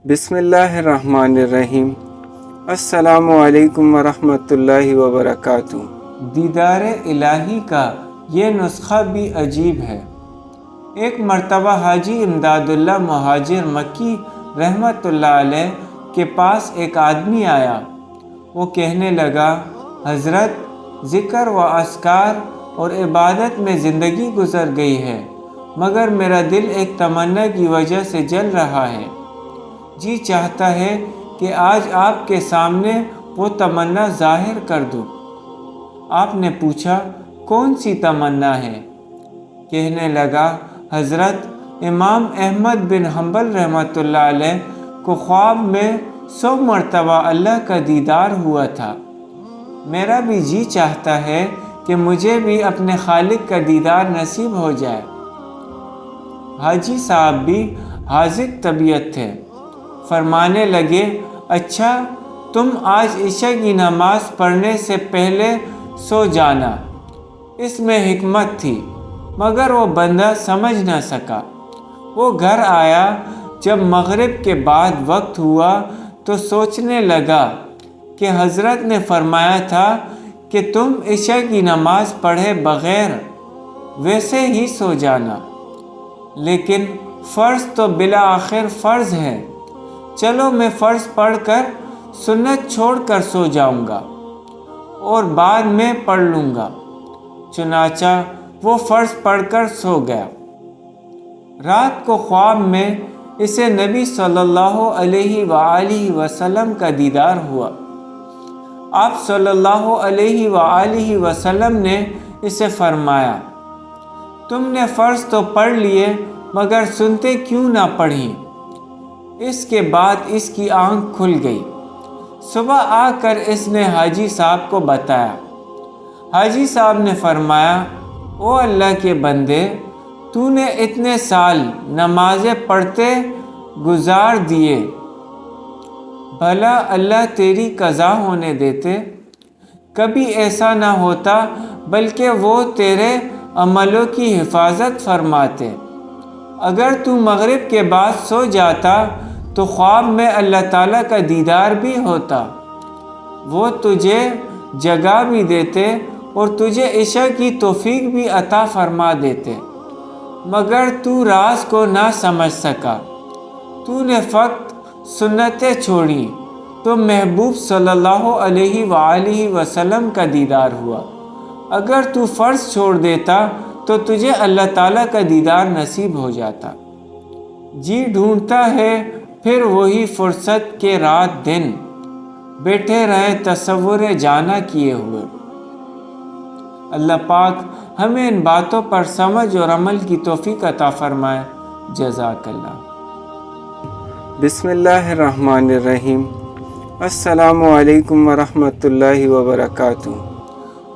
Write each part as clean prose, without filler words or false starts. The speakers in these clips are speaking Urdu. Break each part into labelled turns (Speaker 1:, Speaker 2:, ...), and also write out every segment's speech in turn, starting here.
Speaker 1: بسم اللہ الرحمن الرحیم۔ السلام علیکم ورحمۃ اللہ وبرکاتہ۔ دیدار الہی کا یہ نسخہ بھی عجیب ہے۔ ایک مرتبہ حاجی امداد اللہ مہاجر مکی رحمۃ اللہ علیہ کے پاس ایک آدمی آیا۔ وہ کہنے لگا، حضرت، ذکر و اذکار اور عبادت میں زندگی گزر گئی ہے، مگر میرا دل ایک تمنا کی وجہ سے جل رہا ہے۔ جی چاہتا ہے کہ آج آپ کے سامنے وہ تمنا ظاہر کر دوں۔ آپ نے پوچھا، کون سی تمنا ہے؟ کہنے لگا، حضرت، امام احمد بن حنبل رحمۃ اللہ علیہ کو خواب میں 100 مرتبہ اللہ کا دیدار ہوا تھا۔ میرا بھی جی چاہتا ہے کہ مجھے بھی اپنے خالق کا دیدار نصیب ہو جائے۔ حاجی صاحب بھی حاذق طبیعت تھے۔ فرمانے لگے، اچھا، تم آج عشاء کی نماز پڑھنے سے پہلے سو جانا۔ اس میں حکمت تھی، مگر وہ بندہ سمجھ نہ سکا۔ وہ گھر آیا، جب مغرب کے بعد وقت ہوا تو سوچنے لگا کہ حضرت نے فرمایا تھا کہ تم عشاء کی نماز پڑھے بغیر ویسے ہی سو جانا، لیکن فرض تو بالآخر فرض ہے، چلو میں فرض پڑھ کر سنت چھوڑ کر سو جاؤں گا اور بعد میں پڑھ لوں گا۔ چنانچہ وہ فرض پڑھ کر سو گیا۔ رات کو خواب میں اسے نبی صلی اللہ علیہ وآلہ وسلم کا دیدار ہوا۔ آپ صلی اللہ علیہ وآلہ وسلم نے اسے فرمایا، تم نے فرض تو پڑھ لیے، مگر سنتے کیوں نہ پڑھیں؟ اس کے بعد اس کی آنکھ کھل گئی۔ صبح آ کر اس نے حاجی صاحب کو بتایا۔ حاجی صاحب نے فرمایا، او اللہ کے بندے، تو نے اتنے سال نمازیں پڑھتے گزار دیے، بھلا اللہ تیری قضا ہونے دیتے؟ کبھی ایسا نہ ہوتا، بلکہ وہ تیرے عملوں کی حفاظت فرماتے۔ اگر تو مغرب کے بعد سو جاتا تو خواب میں اللہ تعالیٰ کا دیدار بھی ہوتا، وہ تجھے جگا بھی دیتے اور تجھے عشاء کی توفیق بھی عطا فرما دیتے، مگر تو راز کو نہ سمجھ سکا۔ تو نے فقط سنتیں چھوڑیں تو محبوب صلی اللہ علیہ وآلہ وسلم کا دیدار ہوا۔ اگر تو فرض چھوڑ دیتا تو تجھے اللہ تعالیٰ کا دیدار نصیب ہو جاتا۔ جی ڈھونڈتا ہے پھر وہی فرصت کے رات دن، بیٹھے رہے تصور جانا کیے ہوئے۔ اللہ پاک ہمیں ان باتوں پر سمجھ اور عمل کی توفیق عطا فرمائے۔ جزاک اللہ۔ بسم اللہ الرحمن الرحیم۔ السلام علیکم ورحمۃ اللہ وبرکاتہ۔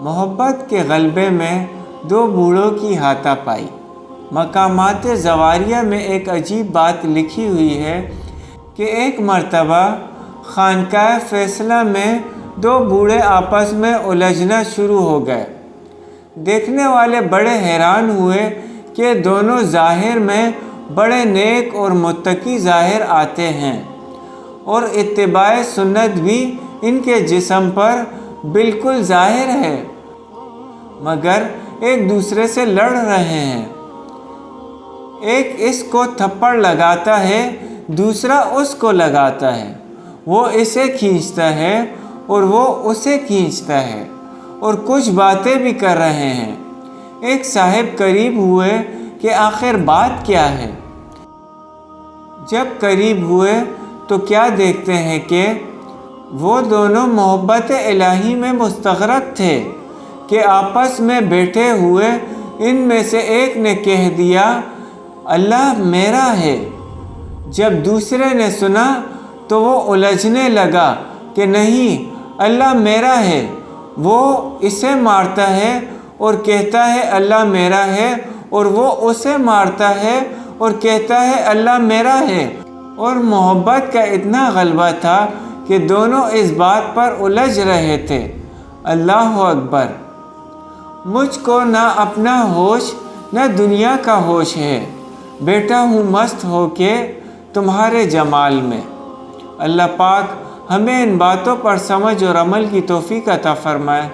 Speaker 1: محبت کے غلبے میں 2 بوڑھوں کی ہاتھا پائی۔ مقامات زواریہ میں ایک عجیب بات لکھی ہوئی ہے کہ ایک مرتبہ خانقاہ فیصلہ میں 2 بوڑھے آپس میں الجھنا شروع ہو گئے۔ دیکھنے والے بڑے حیران ہوئے کہ دونوں ظاہر میں بڑے نیک اور متقی ظاہر آتے ہیں اور اتباع سنت بھی ان کے جسم پر بالکل ظاہر ہے، مگر ایک دوسرے سے لڑ رہے ہیں۔ ایک اس کو تھپڑ لگاتا ہے، دوسرا اس کو لگاتا ہے، وہ اسے کھینچتا ہے اور وہ اسے کھینچتا ہے، اور کچھ باتیں بھی کر رہے ہیں۔ ایک صاحب قریب ہوئے کہ آخر بات کیا ہے؟ جب قریب ہوئے تو کیا دیکھتے ہیں کہ وہ دونوں محبت الہی میں مستغرق تھے کہ آپس میں بیٹھے ہوئے ان میں سے ایک نے کہہ دیا، اللہ میرا ہے۔ جب دوسرے نے سنا تو وہ الجھنے لگا کہ نہیں، اللہ میرا ہے۔ وہ اسے مارتا ہے اور کہتا ہے اللہ میرا ہے، اور وہ اسے مارتا ہے اور کہتا ہے اللہ میرا ہے، اور محبت کا اتنا غلبہ تھا کہ دونوں اس بات پر الجھ رہے تھے۔ اللہ اکبر! مجھ کو نہ اپنا ہوش نہ دنیا کا ہوش ہے، بیٹھا ہوں مست ہو کے تمہارے جمال میں۔ اللہ پاک ہمیں ان باتوں پر سمجھ اور عمل کی توفیق عطا فرمائے۔